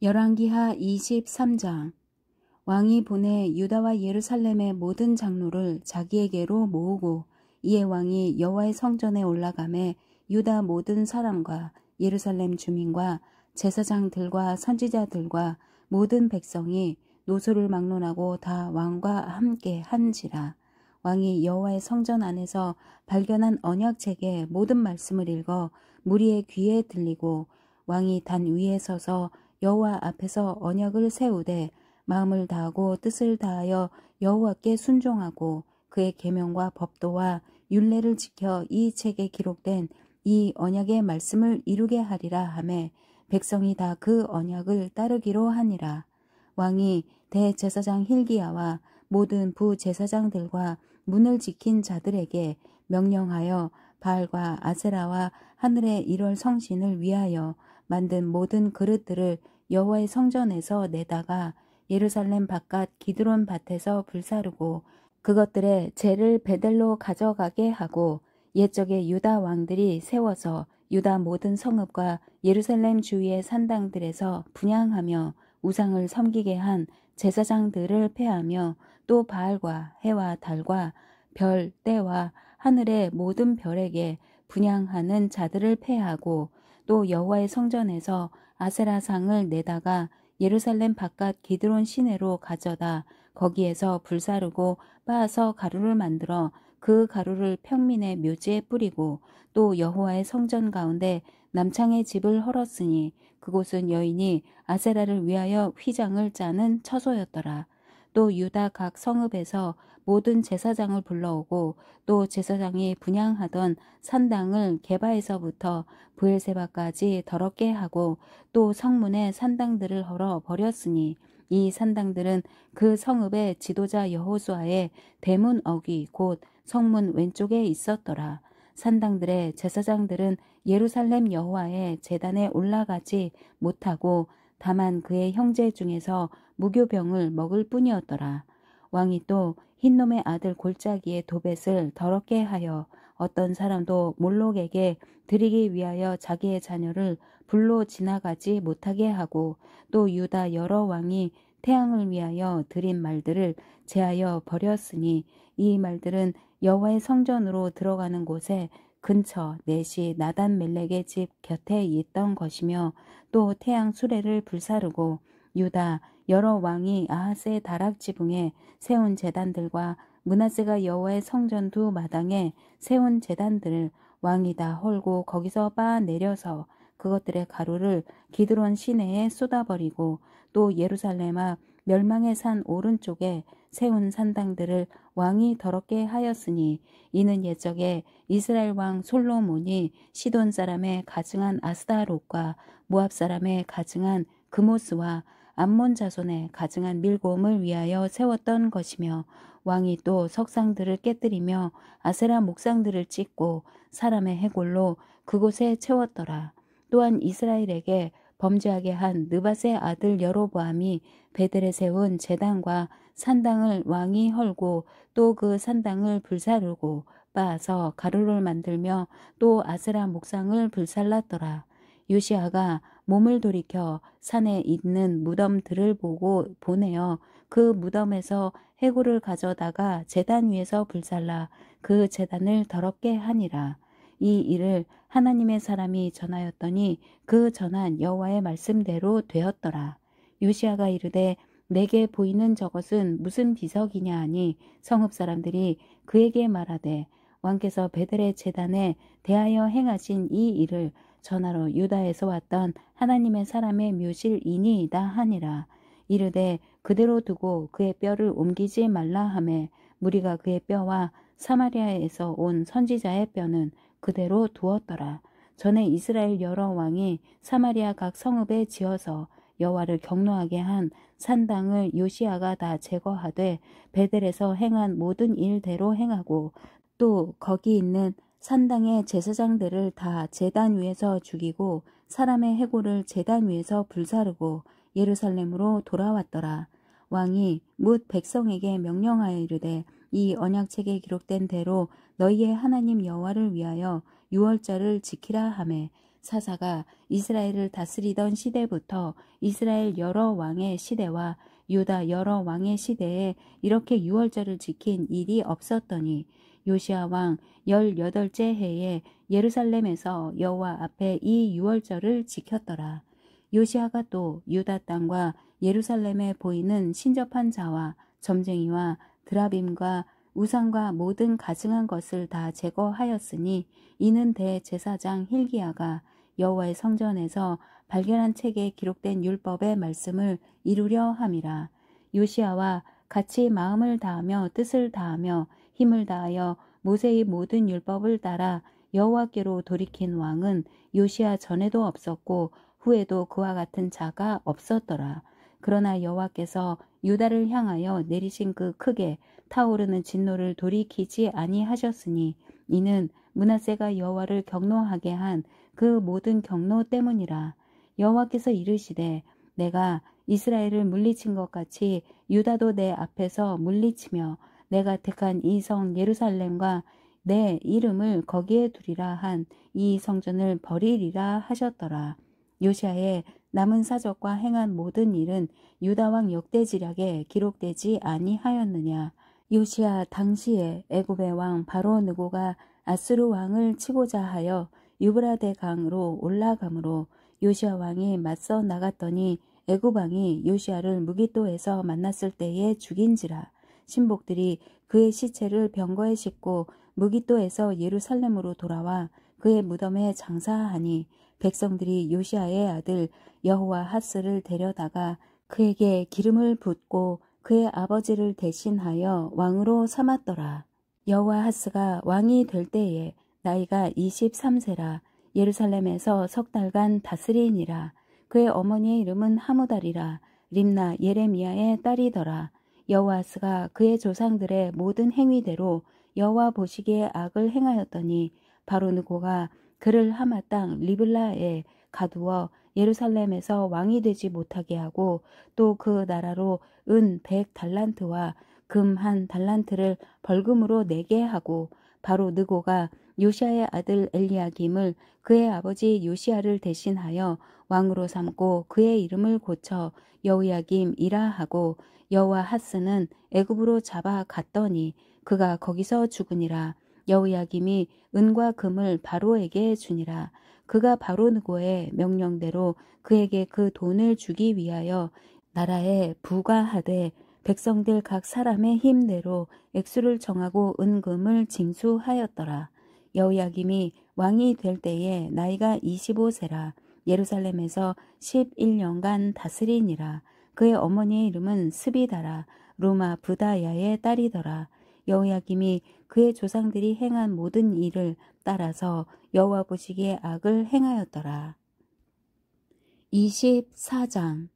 열왕기하 23장. 왕이 보내 유다와 예루살렘의 모든 장로를 자기에게로 모으고 이에 왕이 여호와의 성전에 올라가매 유다 모든 사람과 예루살렘 주민과 제사장들과 선지자들과 모든 백성이 노소를 막론하고 다 왕과 함께 한지라. 왕이 여호와의 성전 안에서 발견한 언약책의 모든 말씀을 읽어 무리의 귀에 들리고 왕이 단 위에 서서 여호와 앞에서 언약을 세우되 마음을 다하고 뜻을 다하여 여호와께 순종하고 그의 계명과 법도와 율례를 지켜 이 책에 기록된 이 언약의 말씀을 이루게 하리라 하매 백성이 다 그 언약을 따르기로 하니라. 왕이 대제사장 hil기야와 모든 부제사장들과 문을 지킨 자들에게 명령하여 바알과 아세라와 하늘의 1월 성신을 위하여 만든 모든 그릇들을 여호와의 성전에서 내다가 예루살렘 바깥 기드론 밭에서 불사르고 그것들의 재를 베델로 가져가게 하고 옛적에 유다 왕들이 세워서 유다 모든 성읍과 예루살렘 주위의 산당들에서 분향하며 우상을 섬기게 한 제사장들을 폐하며 또 바알과 해와 달과 별, 때와 하늘의 모든 별에게 분향하는 자들을 폐하고 또 여호와의 성전에서 아세라상을 내다가 예루살렘 바깥 기드론 시내로 가져다 거기에서 불사르고 빻아서 가루를 만들어 그 가루를 평민의 묘지에 뿌리고 또 여호와의 성전 가운데 남창의 집을 헐었으니 그곳은 여인이 아세라를 위하여 휘장을 짜는 처소였더라. 또 유다 각 성읍에서 모든 제사장을 불러오고 또 제사장이 분향하던 산당을 게바에서부터 브엘세바까지 더럽게 하고 또 성문의 산당들을 헐어 버렸으니 이 산당들은 그 성읍의 지도자 여호수아의 대문 어귀 곧 성문 왼쪽에 있었더라. 산당들의 제사장들은 예루살렘 여호와의 제단에 올라가지 못하고 다만 그의 형제 중에서 무교병을 먹을 뿐이었더라. 왕이 또 흰놈의 아들 골짜기의 도벳을 더럽게 하여 어떤 사람도 몰록에게 드리기 위하여 자기의 자녀를 불로 지나가지 못하게 하고 또 유다 여러 왕이 태양을 위하여 드린 말들을 제하여 버렸으니 이 말들은 여호와의 성전으로 들어가는 곳에 근처 넷이 나단 멜렉의 집 곁에 있던 것이며 또 태양 수레를 불사르고 유다 여러 왕이 아하스의 다락 지붕에 세운 제단들과 므낫세가 여호와의 성전 두 마당에 세운 제단들을 왕이 다 헐고 거기서 빻아 내려서 그것들의 가루를 기드론 시내에 쏟아버리고 또 예루살렘 앞 멸망의 산 오른쪽에 세운 산당들을 왕이 더럽게 하였으니 이는 옛적에 이스라엘 왕 솔로몬이 시돈 사람의 가증한 아스다롯과 모압 사람의 가증한 그모스와 암몬 자손의 가증한 밀곰을 위하여 세웠던 것이며 왕이 또 석상들을 깨뜨리며 아세라 목상들을 찢고 사람의 해골로 그곳에 채웠더라. 또한 이스라엘에게 범죄하게 한 느밧의 아들 여로보암이 베델에 세운 제단과 산당을 왕이 헐고 또 그 산당을 불사르고 빻아서 가루를 만들며 또 아세라 목상을 불살랐더라. 요시아가 몸을 돌이켜 산에 있는 무덤들을 보고 보내어 그 무덤에서 해골을 가져다가 제단 위에서 불살라 그 제단을 더럽게 하니라. 이 일을 하나님의 사람이 전하였더니 그 전한 여호와의 말씀대로 되었더라. 요시아가 이르되 내게 보이는 저것은 무슨 비석이냐 하니 성읍 사람들이 그에게 말하되 왕께서 베델의 제단에 대하여 행하신 이 일을 전하러 유다에서 왔던 하나님의 사람의 묘실이니이다 하니라. 이르되 그대로 두고 그의 뼈를 옮기지 말라 하매 무리가 그의 뼈와 사마리아에서 온 선지자의 뼈는 그대로 두었더라. 전에 이스라엘 여러 왕이 사마리아 각 성읍에 지어서 여호와를 경노하게 한 산당을 요시아가 다 제거하되 베델에서 행한 모든 일대로 행하고 또 거기 있는 산당의 제사장들을 다 제단 위에서 죽이고 사람의 해골을 제단 위에서 불사르고 예루살렘으로 돌아왔더라. 왕이 뭇 백성에게 명령하여 이르되 이 언약책에 기록된 대로 너희의 하나님 여호와를 위하여 유월절을 지키라 하매 사사가 이스라엘을 다스리던 시대부터 이스라엘 여러 왕의 시대와 유다 여러 왕의 시대에 이렇게 유월절을 지킨 일이 없었더니 요시야 왕 18째 해에 예루살렘에서 여호와 앞에 이 유월절을 지켰더라. 요시야가 또 유다 땅과 예루살렘에 보이는 신접한 자와 점쟁이와 드라빔과 우상과 모든 가증한 것을 다 제거하였으니 이는 대제사장 hil기야가 여호와의 성전에서 발견한 책에 기록된 율법의 말씀을 이루려 함이라. 요시야와 같이 마음을 다하며 뜻을 다하며 힘을 다하여 모세의 모든 율법을 따라 여호와께로 돌이킨 왕은 요시야 전에도 없었고 후에도 그와 같은 자가 없었더라. 그러나 여호와께서 유다를 향하여 내리신 그 크게 타오르는 진노를 돌이키지 아니하셨으니 이는 므낫세가 여호와를 경노하게 한 그 모든 경노 때문이라. 여호와께서 이르시되 내가 이스라엘을 물리친 것 같이 유다도 내 앞에서 물리치며 내가 택한 이 성 예루살렘과 내 이름을 거기에 두리라 한 이 성전을 버리리라 하셨더라. 요시야의 남은 사적과 행한 모든 일은 유다 왕 역대지략에 기록되지 아니하였느냐. 요시야 당시에 애굽의 왕 바로 느고가 아수르 왕을 치고자 하여 유브라데 강으로 올라가므로 요시야 왕이 맞서 나갔더니 애굽 왕이 요시야를 무기또에서 만났을 때에 죽인지라. 신복들이 그의 시체를 병거에 싣고 무기또에서 예루살렘으로 돌아와 그의 무덤에 장사하니 백성들이 요시야의 아들 여호와하스를 데려다가 그에게 기름을 붓고 그의 아버지를 대신하여 왕으로 삼았더라. 여호와하스가 왕이 될 때에 나이가 23세라. 예루살렘에서 석 달간 다스리니라. 그의 어머니의 이름은 하무달이라. 림나 예레미야의 딸이더라. 여호와하스가 그의 조상들의 모든 행위대로 여호와 보시기에 악을 행하였더니 바로 느고가 그를 하마 땅 리블라에 가두어 예루살렘에서 왕이 되지 못하게 하고 또 그 나라로 은 100달란트와 금 1달란트를 벌금으로 내게 하고 바로 느고가 요시야의 아들 엘리야김을 그의 아버지 요시야를 대신하여 왕으로 삼고 그의 이름을 고쳐 여호야김이라 하고 여호와하스는 애굽으로 잡아 갔더니 그가 거기서 죽으니라. 여호야김이 은과 금을 바로에게 주니라. 그가 바로 느고의 명령대로 그에게 그 돈을 주기 위하여 나라에 부과하되 백성들 각 사람의 힘대로 액수를 정하고 은금을 징수하였더라. 여호야김이 왕이 될 때에 나이가 25세라. 예루살렘에서 11년간 다스리니라. 그의 어머니의 이름은 스비다라. 루마 부다야의 딸이더라. 여호야김이 그의 조상들이 행한 모든 일을 따라서 여호와 보시기에 악을 행하였더라. 24장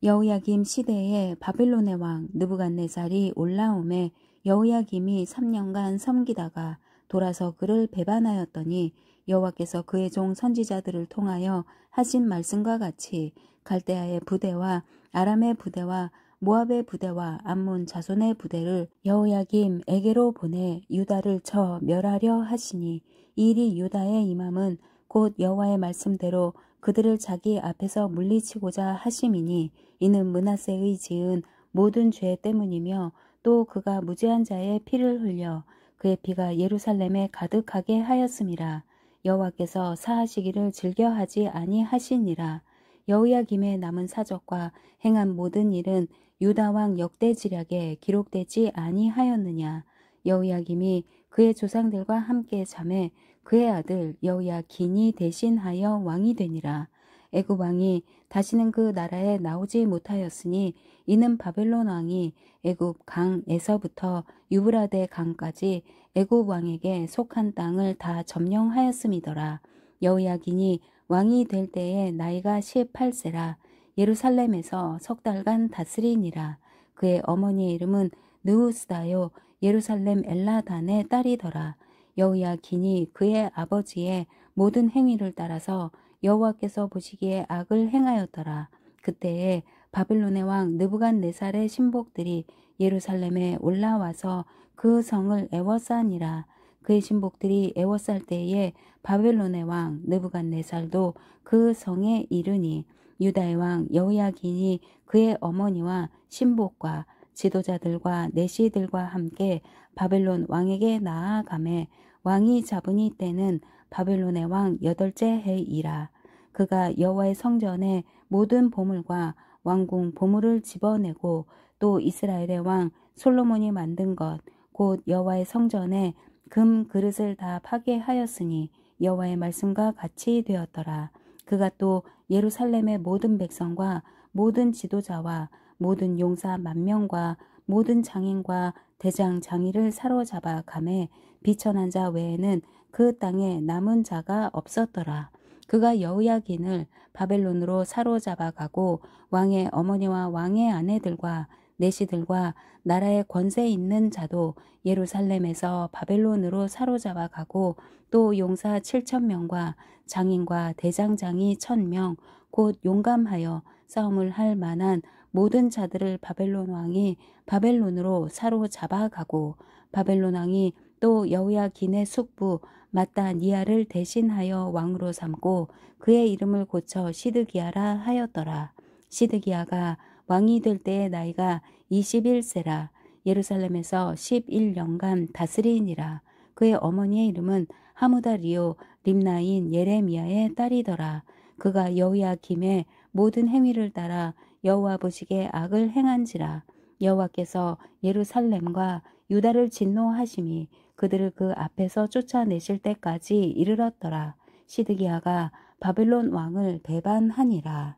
여호야김 시대에 바빌론의 왕 느부갓네살이 올라오매 여호야김이 3년간 섬기다가 돌아서 그를 배반하였더니 여호와께서 그의 종 선지자들을 통하여 하신 말씀과 같이 갈대아의 부대와 아람의 부대와 모압의 부대와 암몬 자손의 부대를 여호야김에게로 보내 유다를 쳐 멸하려 하시니 이 일이 유다에 임함은 곧 여호와의 말씀대로 그들을 자기 앞에서 물리치고자 하심이니 이는 므낫세의 지은 모든 죄 때문이며 또 그가 무죄한 자의 피를 흘려 그의 피가 예루살렘에 가득하게 하였음이라. 여호와께서 사하시기를 즐겨하지 아니하시니라. 여호야김의 남은 사적과 행한 모든 일은 유다 왕 역대지략에 기록되지 아니하였느냐. 여호야김이 그의 조상들과 함께 잠에 그의 아들 여호야긴이 대신하여 왕이 되니라. 애굽 왕이 다시는 그 나라에 나오지 못하였으니 이는 바벨론 왕이 애굽 강에서부터 유브라데 강까지 애굽 왕에게 속한 땅을 다 점령하였음이더라. 여호야긴이 왕이 될 때에 나이가 18세라. 예루살렘에서 석 달간 다스리니라. 그의 어머니의 이름은 느우스다요 예루살렘 엘라단의 딸이더라. 여호야긴이 그의 아버지의 모든 행위를 따라서 여호와께서 보시기에 악을 행하였더라. 그때에 바빌론의 왕 느부갓네살의 신복들이 예루살렘에 올라와서 그 성을 애워싸니라. 그의 신복들이 애워쌀 때에 바벨론의 왕 느부갓네살도 그 성에 이르니 유다의 왕 여호야긴이 그의 어머니와 신복과 지도자들과 내시들과 함께 바벨론 왕에게 나아가매 왕이 잡으니 때는 바벨론의 왕 8째 해이라. 그가 여호와의 성전에 모든 보물과 왕궁 보물을 집어내고 또 이스라엘의 왕 솔로몬이 만든 것 곧 여호와의 성전에 금 그릇을 다 파괴하였으니 여호와의 말씀과 같이 되었더라. 그가 또 예루살렘의 모든 백성과 모든 지도자와 모든 용사 10,000명과 모든 장인과 대장 장이를 사로잡아 가매 비천한 자 외에는 그 땅에 남은 자가 없었더라. 그가 여호야긴을 바벨론으로 사로잡아 가고 왕의 어머니와 왕의 아내들과 내시들과 나라의 권세 있는 자도 예루살렘에서 바벨론으로 사로잡아 가고 또 용사 7,000명과 장인과 대장장이 1,000명 곧 용감하여 싸움을 할 만한 모든 자들을 바벨론 왕이 바벨론으로 사로잡아 가고 바벨론 왕이 또 여호야긴의 숙부 마따니아를 대신하여 왕으로 삼고 그의 이름을 고쳐 시드기야라 하였더라. 시드기야가 왕이 될 때의 나이가 21세라. 예루살렘에서 11년간 다스리니라. 그의 어머니의 이름은 하무다리오 림나인 예레미야의 딸이더라. 그가 여호야김의 모든 행위를 따라 여호와 보시기에 악을 행한지라. 여호와께서 예루살렘과 유다를 진노하심이 그들을 그 앞에서 쫓아내실 때까지 이르렀더라. 시드기야가 바벨론 왕을 배반하니라.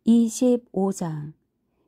25장.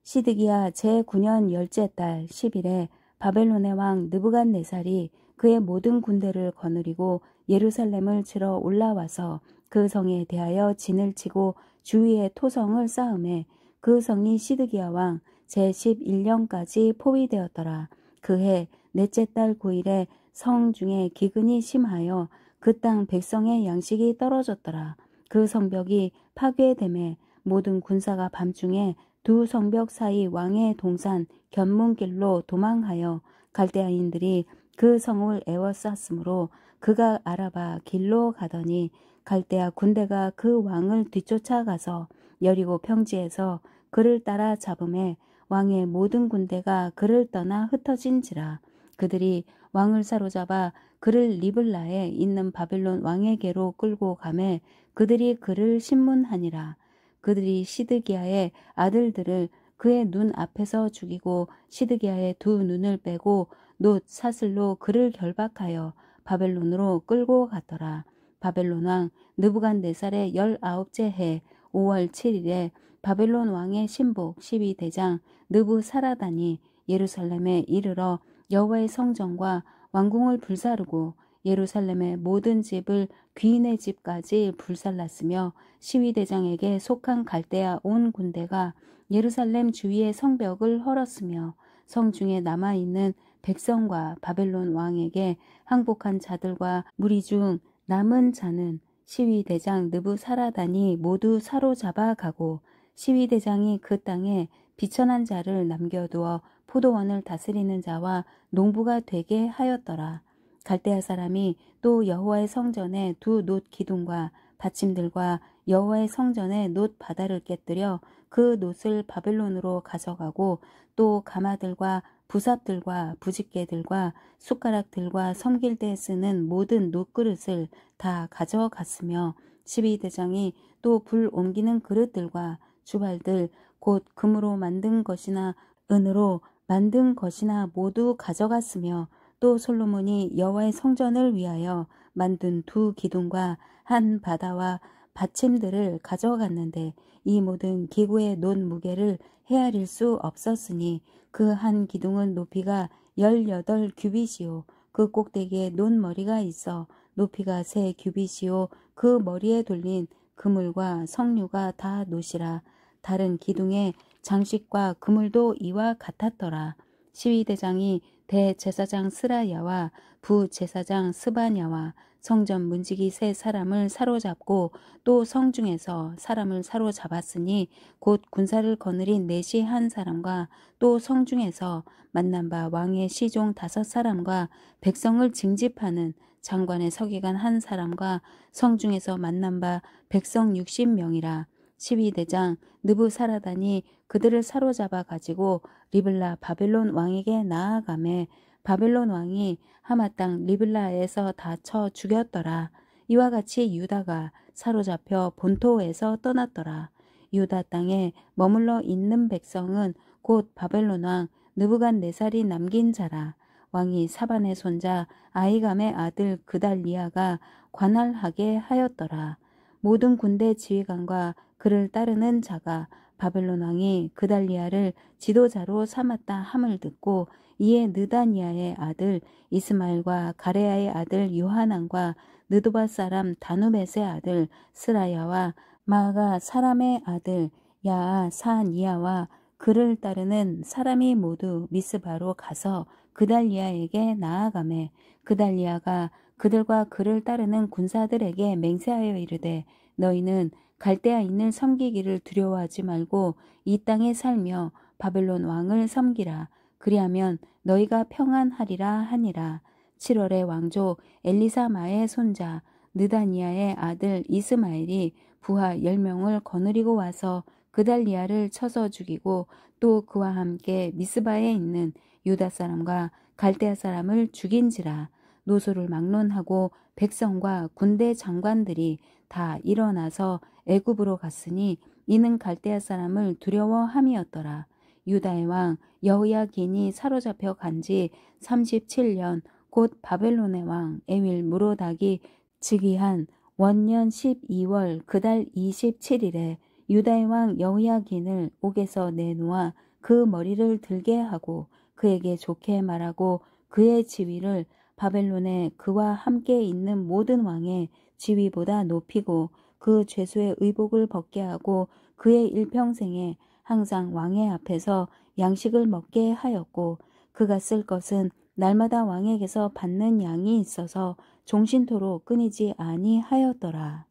시드기야 제9년 10째 달 10일에 바벨론의 왕 느부갓네살이 그의 모든 군대를 거느리고 예루살렘을 치러 올라와서 그 성에 대하여 진을 치고 주위에 토성을 쌓음에 그 성이 시드기야 왕 제11년까지 포위되었더라. 그해 넷째 달 9일에 성 중에 기근이 심하여 그 땅 백성의 양식이 떨어졌더라. 그 성벽이 파괴되매 모든 군사가 밤중에 두 성벽 사이 왕의 동산 견문길로 도망하여 갈대아인들이 그 성을 에워쌌으므로 그가 아라바 길로 가더니 갈대아 군대가 그 왕을 뒤쫓아가서 여리고 평지에서 그를 따라 잡음에 왕의 모든 군대가 그를 떠나 흩어진지라. 그들이 왕을 사로잡아 그를 리블라에 있는 바벨론 왕에게로 끌고 가매 그들이 그를 신문하니라. 그들이 시드기야의 아들들을 그의 눈 앞에서 죽이고 시드기야의 두 눈을 빼고 놋 사슬로 그를 결박하여 바벨론으로 끌고 갔더라. 바벨론 왕 느부갓네살의 19째 해 5월 7일에 바벨론 왕의 신복 12대장 느부사라단이 예루살렘에 이르러 여호와의 성전과 왕궁을 불사르고 예루살렘의 모든 집을 귀인의 집까지 불살랐으며 시위대장에게 속한 갈대아 온 군대가 예루살렘 주위의 성벽을 헐었으며 성중에 남아있는 백성과 바벨론 왕에게 항복한 자들과 무리 중 남은 자는 시위대장 느부사라단이 모두 사로잡아 가고 시위대장이 그 땅에 비천한 자를 남겨두어 포도원을 다스리는 자와 농부가 되게 하였더라. 갈대아 사람이 또 여호와의 성전에 두 놋 기둥과 받침들과 여호와의 성전에 놋 바다를 깨뜨려 그 놋을 바벨론으로 가져가고 또 가마들과 부삽들과 부집개들과 숟가락들과 섬길 때 쓰는 모든 놋그릇을 다 가져갔으며 12대장이 또 불 옮기는 그릇들과 주발들 곧 금으로 만든 것이나 은으로 만든 것이나 모두 가져갔으며 또 솔로몬이 여호와의 성전을 위하여 만든 두 기둥과 한 바다와 받침들을 가져갔는데 이 모든 기구의 놋 무게를 헤아릴 수 없었으니 그 한 기둥은 높이가 18규빗이요 그 꼭대기에 놋 머리가 있어 높이가 3규빗이요 그 머리에 돌린 그물과 석류가 다 놋이라. 다른 기둥의 장식과 그물도 이와 같았더라. 시위대장이 대제사장 스라야와 부제사장 스바냐와 성전 문지기 세 사람을 사로잡고 또 성중에서 사람을 사로잡았으니 곧 군사를 거느린 넷이 한 사람과 또 성중에서 만난 바 왕의 시종 5사람과 백성을 징집하는 장관의 서기관 한 사람과 성중에서 만난 바 백성 60명이라. 12대장 느부사라단이 그들을 사로잡아 가지고 리블라 바벨론 왕에게 나아가매 바벨론 왕이 하마 땅 리블라에서 다 쳐 죽였더라. 이와 같이 유다가 사로잡혀 본토에서 떠났더라. 유다 땅에 머물러 있는 백성은 곧 바벨론 왕 느부갓네살이 남긴 자라. 왕이 사반의 손자 아히감의 아들 그달리아가 관할하게 하였더라. 모든 군대 지휘관과 그를 따르는 자가 바벨론 왕이 그달리아를 지도자로 삼았다 함을 듣고 이에 느다니아의 아들 이스마엘과 가레아의 아들 요하난과 느도바 사람 다누벳의 아들 스라야와 마아가 사람의 아들 야사니아와 그를 따르는 사람이 모두 미스바로 가서 그달리아에게 나아가매 그달리아가 그들과 그를 따르는 군사들에게 맹세하여 이르되 너희는 갈대아인을 섬기기를 두려워하지 말고 이 땅에 살며 바벨론 왕을 섬기라. 그리하면 너희가 평안하리라 하니라. 7월에 왕조 엘리사마의 손자 느다니아의 아들 이스마엘이 부하 10명을 거느리고 와서 그달리아를 쳐서 죽이고 또 그와 함께 미스바에 있는 유다 사람과 갈대아 사람을 죽인지라. 노소를 막론하고 백성과 군대 장관들이 다 일어나서 애굽으로 갔으니 이는 갈대아 사람을 두려워함이었더라. 유다의 왕 여호야긴이 사로잡혀 간지 37년 곧 바벨론의 왕 에윌 무로닥이 즉위한 원년 12월 그달 27일에 유다의 왕 여호야긴을 옥에서 내놓아 그 머리를 들게 하고 그에게 좋게 말하고 그의 지위를 바벨론에 그와 함께 있는 모든 왕의 지위보다 높이고 그 죄수의 의복을 벗게 하고 그의 일평생에 항상 왕의 앞에서 양식을 먹게 하였고 그가 쓸 것은 날마다 왕에게서 받는 양이 있어서 종신토로 끊이지 아니하였더라.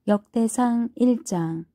역대상 1장.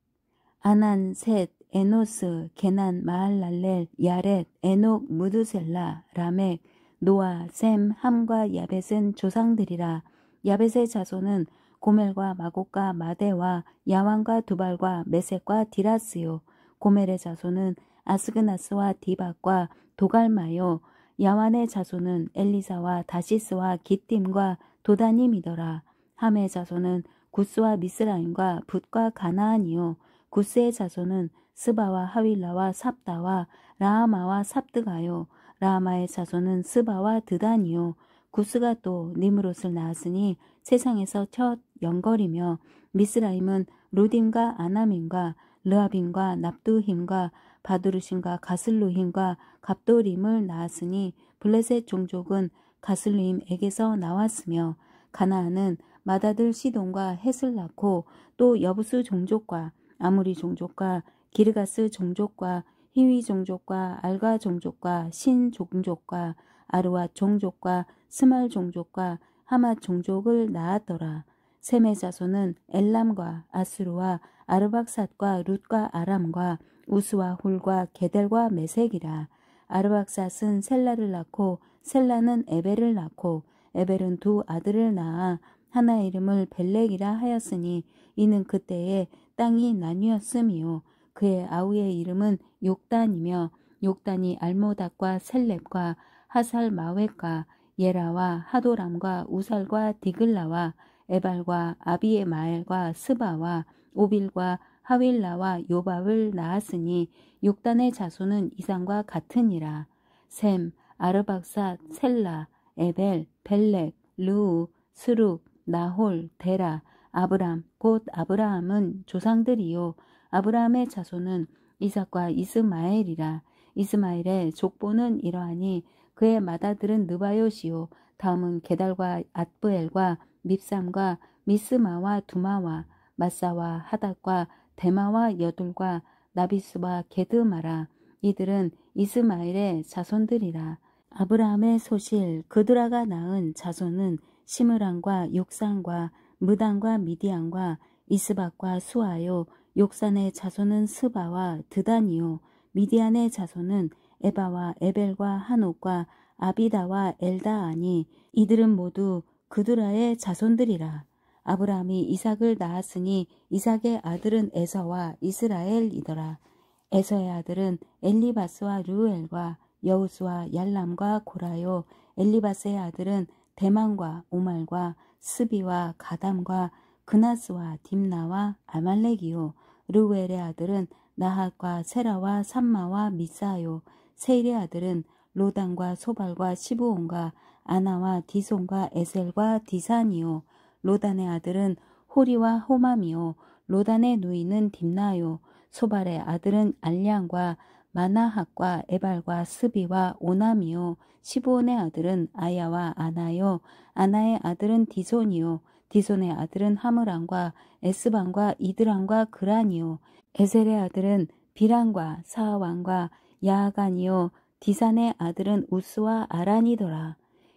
아난, 셋, 에노스, 게난, 마할랄렐, 야렛, 에녹, 무드셀라, 라멕, 노아, 셈, 함과 야벳은 조상들이라. 야벳의 자손은 고멜과 마곡과 마대와 야완과 두발과 메섹과 디라스요. 고멜의 자손은 아스그나스와 디박과 도갈마요. 야완의 자손은 엘리사와 다시스와 기띔과 도다님이더라. 함의 자손은 구스와 미스라임과 붓과 가나안이요. 구스의 자손은 스바와 하윌라와 삽다와 라하마와 삽드가요. 라하마의 자손은 스바와 드단이요. 구스가 또 니므롯을 낳았으니 세상에서 첫 영걸이며 미스라임은 루딤과 아나밈과 르아빔과 납두힘과 바두르심과 가슬루힘과 갑도림을 낳았으니 블레셋 종족은 가슬루임에게서 나왔으며 가나안은 맏아들 시돈과 헷을 낳고 또 여부스 종족과 아무리 종족과 기르가스 종족과 히위 종족과 알가 종족과 신 종족과 아르와 종족과 스말 종족과 하맛 종족을 낳았더라. 셈의 자손은 엘람과 아수르와 아르박삿과 룻과 아람과 우스와 훌과 게델과 메색이라. 아르박삿은 셀라를 낳고 셀라는 에벨을 낳고 에벨은 두 아들을 낳아 하나 이름을 벨렉이라 하였으니 이는 그때에 땅이 나뉘었음이요. 그의 아우의 이름은 욕단이며 욕단이 알모닥과 셀렙과 하살마웻과 예라와 하도람과 우살과 디글라와 에발과 아비에마엘과 스바와 오빌과 하윌라와 요밥을 낳았으니 욕단의 자손은 이상과 같으니라. 셈, 아르박삿, 셀라, 에벨, 벨렉, 르우, 스룩, 나홀, 데라, 아브람, 곧 아브라함은 조상들이요. 아브라함의 자손은 이삭과 이스마엘이라. 이스마엘의 족보는 이러하니 그의 맏아들은 느바요시요. 다음은 게달과 앗브엘과 밉삼과 미스마와 두마와 마사와 하닷과 데마와 여둘과 나비스와 게드마라. 이들은 이스마엘의 자손들이라. 아브라함의 소실 그드라가 낳은 자손은 시므랑과 욕산과 무단과 미디안과 이스박과 수아요. 욕산의 자손은 스바와 드단이요. 미디안의 자손은 에바와 에벨과 한옥과 아비다와 엘다아니. 이들은 모두 그두라의 자손들이라. 아브라함이 이삭을 낳았으니 이삭의 아들은 에서와 이스라엘이더라. 에서의 아들은 엘리바스와 르우엘과 여우스와 얄람과 고라요. 엘리바스의 아들은 대만과 오말과 스비와 가담과 그나스와 딥나와 아말렉이요. 르우엘의 아들은 나핫과 세라와 삼마와 미사요. 세일의 아들은 로단과 소발과 시브온과 아나와 디손과 에셀과 디산이요. 로단의 아들은 호리와 호맘이요. 로단의 누이는 딥나요. 소발의 아들은 알량과 마나핫과 에발과 스비와 오남이요. 시브온의 아들은 아야와 아나요. 아나의 아들은 디손이요. 디손의 아들은 하므람과 에스반과 이드람과 그란이요. 에셀의 아들은 비란과 사왕과 야아간이요. 디산의 아들은 우스와 아란이더라.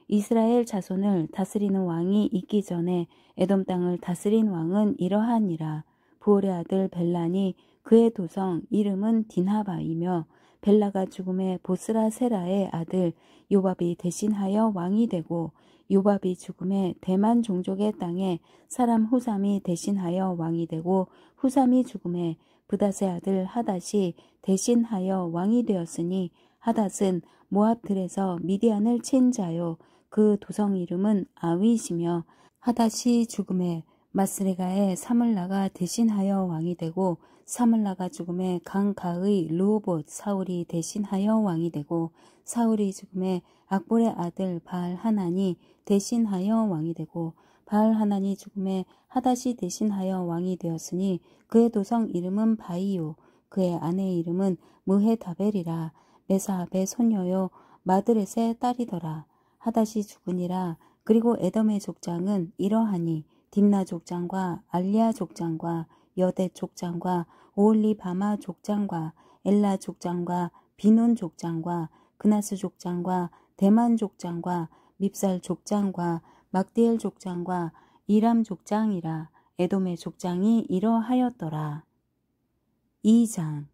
이스라엘 자손을 다스리는 왕이 있기 전에 에돔 땅을 다스린 왕은 이러하니라. 부올의 아들 벨란이 그의 도성 이름은 딘하바이며 벨라가 죽음에 보스라 세라의 아들 요밥이 대신하여 왕이 되고 요밥이 죽음에 대만 종족의 땅에 사람 후삼이 대신하여 왕이 되고 후삼이 죽음에 브닷의 아들 하닷이 대신하여 왕이 되었으니 하닷은 모압들에서 미디안을 친 자요. 그 도성 이름은 아윗이며 하닷이 죽음에 마스레가의 사물라가 대신하여 왕이 되고 사물라가 죽음에 강가의 르호봇 사울이 대신하여 왕이 되고 사울이 죽음에 악볼의 아들 바알 하난이 대신하여 왕이 되고 바알 하난이 죽음에 하닷이 대신하여 왕이 되었으니 그의 도성 이름은 바이요. 그의 아내의 이름은 무헤다벨이라. 메사합의 손녀요 마드렛의 딸이더라. 하닷이 죽으니라. 그리고 에돔의 족장은 이러하니 딥나 족장과 알리아 족장과 여대 족장과 오홀리바마 족장과 엘라 족장과 비논 족장과 그나스 족장과 대만 족장과 밉살 족장과 막디엘 족장과 이람 족장이라. 에돔의 족장이 이러하였더라. 2장.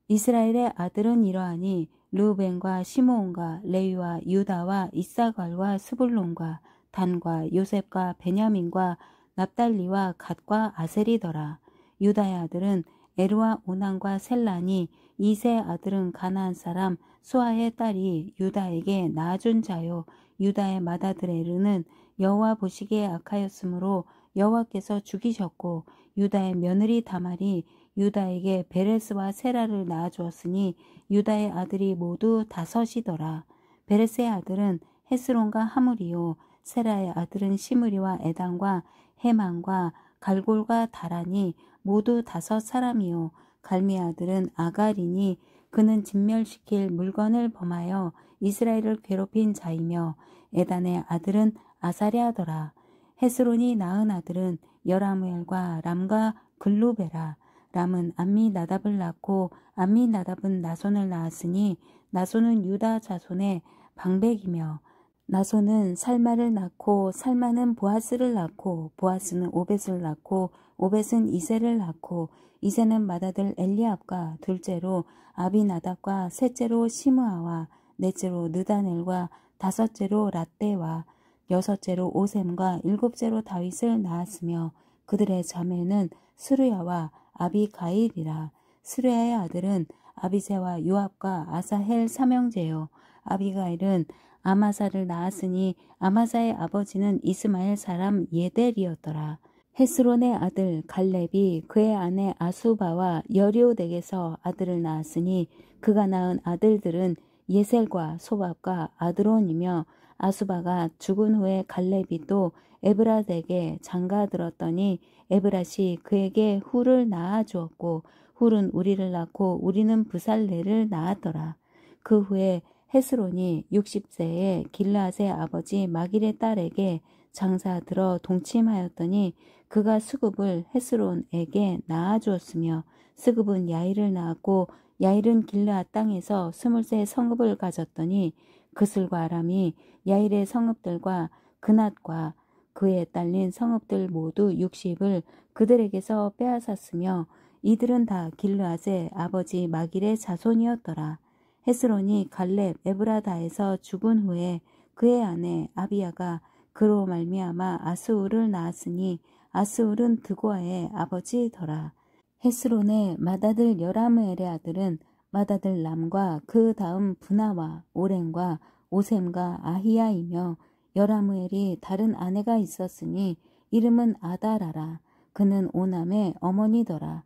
이스라엘의 아들은 이러하니 르우벤과 시므온과 레위와 유다와 이사갈과 스불론과 단과 요셉과 베냐민과 납달리와 갓과 아셀이더라. 유다의 아들은 에르와 오난과 셀란이 이세 아들은 가나안 사람 수아의 딸이 유다에게 낳아준 자요. 유다의 맏아들 에르는 여호와 보시기에 악하였으므로 여호와께서 죽이셨고 유다의 며느리 다말이 유다에게 베레스와 세라를 낳아주었으니 유다의 아들이 모두 5이더라. 베레스의 아들은 헤스론과 하물이요. 세라의 아들은 시므리와 에단과 헤만과 갈골과 다란이 모두 5사람이요. 갈미의 아들은 아갈이니 그는 진멸시킬 물건을 범하여 이스라엘을 괴롭힌 자이며 에단의 아들은 아사랴더라. 헤스론이 낳은 아들은 여라무엘과 람과 글루베라. 람은 암미나답을 낳고 암미나답은 나손을 낳았으니 나손은 유다 자손의 방백이며 나손은 살마를 낳고 살마는 보아스를 낳고 보아스는 오벳을 낳고 오벳은 이세를 낳고 이세는 맏아들 엘리압과 둘째로 아비나답과 셋째로 시므아와 넷째로 느다넬과 다섯째로 랏대와 여섯째로 오셈과 일곱째로 다윗을 낳았으며 그들의 자매는 스루야와 아비가일이라. 스루야의 아들은 아비세와 요압과 아사헬 삼형제요. 아비가일은 아마사를 낳았으니 아마사의 아버지는 이스마엘 사람 예델이었더라. 헤스론의 아들 갈렙이 그의 아내 아수바와 여리오덱에서 아들을 낳았으니 그가 낳은 아들들은 예셀과 소밥과 아드론이며 아수바가 죽은 후에 갈렙이 또 에브라덱에 장가들었더니 에브랏이 그에게 훌을 낳아주었고 훌은 우리를 낳고 우리는 부살레를 낳았더라. 그 후에 헤스론이 60세에 길르앗의 아버지 마길의 딸에게 장사들어 동침하였더니 그가 스굽을 헤스론에게 낳아주었으며 스굽은 야일을 낳았고 야일은 길르앗 땅에서 20세 성읍을 가졌더니 그슬과 아람이 야일의 성읍들과 그낫과 그에 딸린 성읍들 모두 60을 그들에게서 빼앗았으며 이들은 다 길르앗의 아버지 마길의 자손이었더라. 헤스론이 갈렙 에브라다에서 죽은 후에 그의 아내 아비야가 그로 말미암아 아스울을 낳았으니 아스울은 드고아의 아버지더라. 헤스론의 맏아들 여라무엘의 아들은 맏아들 람과 그 다음 브나와 오렌과 오셈과 아히야이며 여라무엘이 다른 아내가 있었으니 이름은 아다라라. 그는 오남의 어머니더라.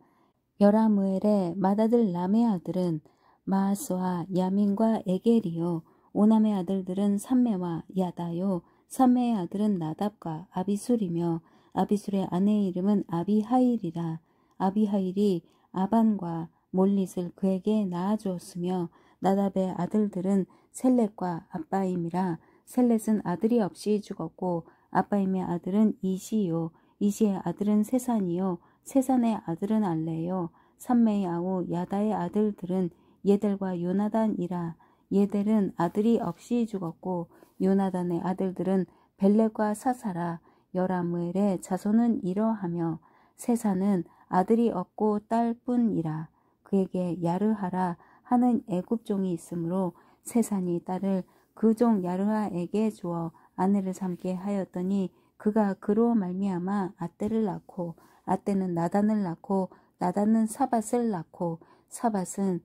여라무엘의 맏아들 람의 아들은 마아스와 야민과 에겔이요. 오남의 아들들은 삼메와 야다요. 삼메의 아들은 나답과 아비술이며 아비술의 아내의 이름은 아비하일이라. 아비하일이 아반과 몰릿을 그에게 낳아주었으며 나답의 아들들은 셀렛과 아빠임이라. 셀렛은 아들이 없이 죽었고 아빠임의 아들은 이시요. 이시의 아들은 세산이요. 세산의 아들은 알레요. 삼메의 아우 야다의 아들들은 예델과 요나단이라. 예델은 아들이 없이 죽었고 요나단의 아들들은 벨렉과 사사라. 여라무엘의 자손은 이러하며 세산은 아들이 없고 딸뿐이라. 그에게 야르하라 하는 애굽종이 있으므로 세산이 딸을 그 종 야르하에게 주어 아내를 삼게 하였더니 그가 그로 말미암아 아떼를 낳고 아떼는 나단을 낳고 나단은 사밧을 낳고 사밧은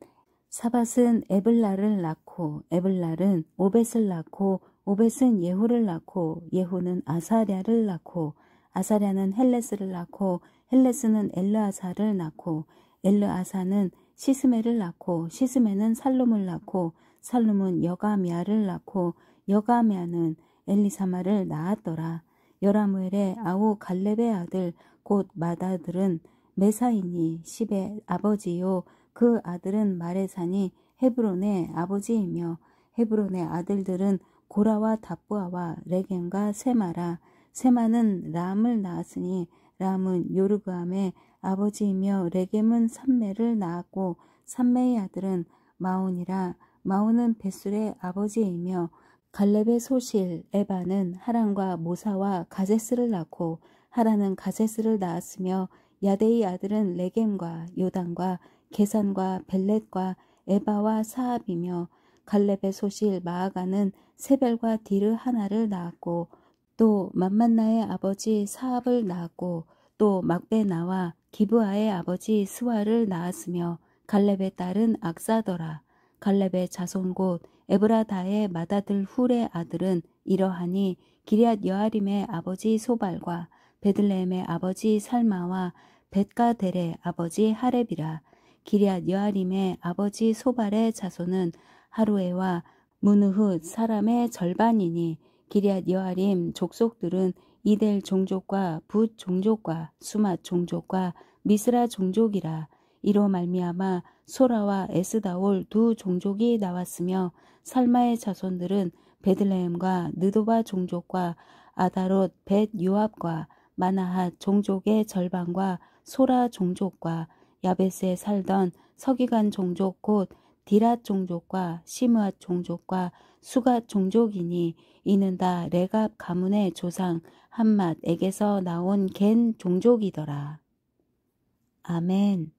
에블라를 낳고 에블랄은 오벳을 낳고 오벳은 예후를 낳고 예후는 아사랴를 낳고 아사랴는 헬레스를 낳고 헬레스는 엘르아사를 낳고 엘르아사는 시스메를 낳고 시스메는 살룸을 낳고 살룸은 여가미아를 낳고 여가미아는 엘리사마를 낳았더라. 여라무엘의 아우 갈렙의 아들 곧 맏아들은 메사이니 십의 아버지요. 그 아들은 마레산이 헤브론의 아버지이며 헤브론의 아들들은 고라와 답부아와 레겜과 세마라. 세마는 람을 낳았으니 람은 요르그암의 아버지이며 레겜은 삼메를 낳았고 삼메의 아들은 마온이라. 마온은 벳술의 아버지이며 갈렙의 소실 에바는 하란과 모사와 가제스를 낳고 하란은 가제스를 낳았으며 야데의 아들은 레겜과 요단과 게산과 벨렛과 에바와 사압이며 갈렙의 소실 마아가는 세벨과 디르 하나를 낳았고 또 맘만나의 아버지 사압을 낳았고 또 막베나와 기브아의 아버지 스와를 낳았으며 갈렙의 딸은 악사더라. 갈렙의 자손 곧 에브라다의 맏아들 훌의 아들은 이러하니 기럇 여아림의 아버지 소발과 베들레헴의 아버지 살마와 벳가델의 아버지 하렙이라. 기럇 여아림의 아버지 소발의 자손은 하루에와 무느훗 사람의 절반이니 기럇 여아림 족속들은 이델 종족과 붓 종족과 수맛 종족과 미스라 종족이라. 이로 말미암아 소라와 에스다올 두 종족이 나왔으며 살마의 자손들은 베들레헴과 느도바 종족과 아다롯 벳 요압과 마나핫 종족의 절반과 소라 종족과 야베스에 살던 서기관 종족 곧 디랏 종족과 시므앗 종족과 수갓 종족이니 이는 다 레갑 가문의 조상 함맛에게서 나온 겐 종족이더라. 아멘.